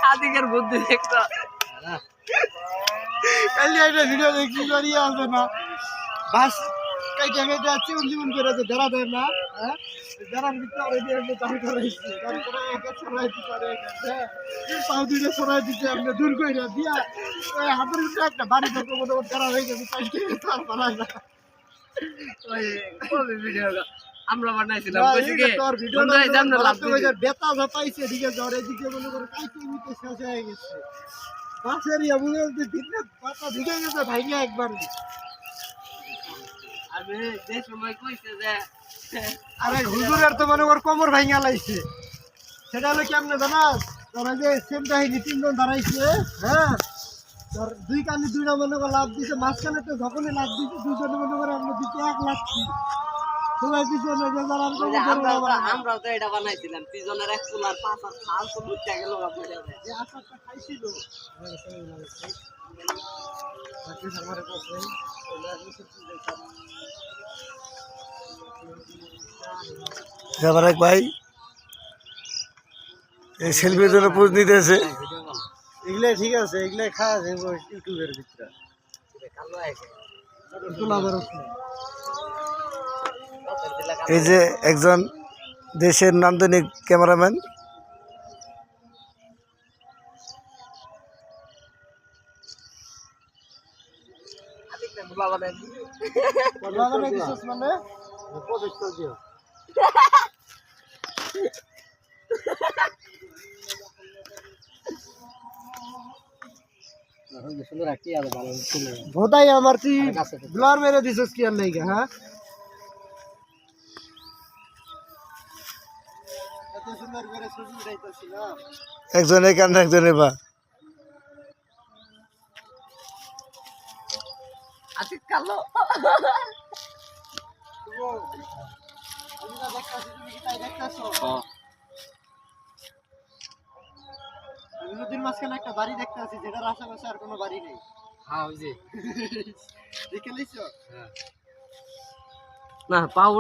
আদিকের বুদ্ধি দেখতো কালি একটা ভিডিও দেখি করিয়া আছে না বাস কাইটা কাইটা জীবন জীবন করে যে ধরা দেয় না হ্যাঁ যারার ভিতরে দিয়ে চালু করাইছে তারপরে একটা সরাই দিতে পারে পাও দিলে সরাই দিতে আপনি দূর কইরা দিয়া ওই হাতের ভিতরে একটা বাড়ি থেকে মনে ধরা হয়ে গেছে কাইটা তার পালায় না ওই কবে ভিডিওটা আমরা বানাইছিলাম না, কইছি এই কি যে তোর ভিডিওটা বন্ধু এই যে আমরা লাভ ওই যে বেতা ঝাপাইছে এদিকে জ্বর এদিকে মনে করে কাইতে মিতে শেষ হয়ে গেছে বাসের ইয়া মনে হচ্ছে দিনে পাতা ঢুকে গেছে ভাইয়া একবার আমি যে সময় কইছে যে আরে হুজুরের তো মনে কর কোমর ভাঙা লাইছে সেটা হলো কেমনে জানাস তোরা যে সেম কাহিনী তিনজন দাঁড়াইছে হ্যাঁ তোর দুই কানি দুইটা মনে করে লাভ দিছে মাঝখানে তো যখনই লাভ দিছে দুজনে মনে করে আমরা দিতে এক লাখ সবাই পিছনে যে যারা ওই যে আমরা তো এটা বানাইছিলাম পিজনের এক কুলার পাঁচ আর খাল তো বুঝতে গেল আপনাদের যে আচারটা খাইছিল এক ভাই এই সেলফির জন্য পোজ নিতেছে এগুলাই ঠিক আছে এগুলাই খাওয়া যাবে ইউটিউবের ভিতরে এই যে একজন দেশের নান্দনিক ক্যামেরাম্যান মানে ভোদাই আমার তুই ব্লার মেরে দিছিস কি আর নাই হ্যাঁ এত সুন্দর করে ছবি উঠাইতেছি না একজনে কান্দে একজনে বা আজকে কালো আমি নদীর মাঝখানে একটা বাড়ি দেখতে আছি যেটার আশেপাশে আর কোনো বাড়ি নেই হ্যাঁ ওই যে দেখে লিখছো না পাও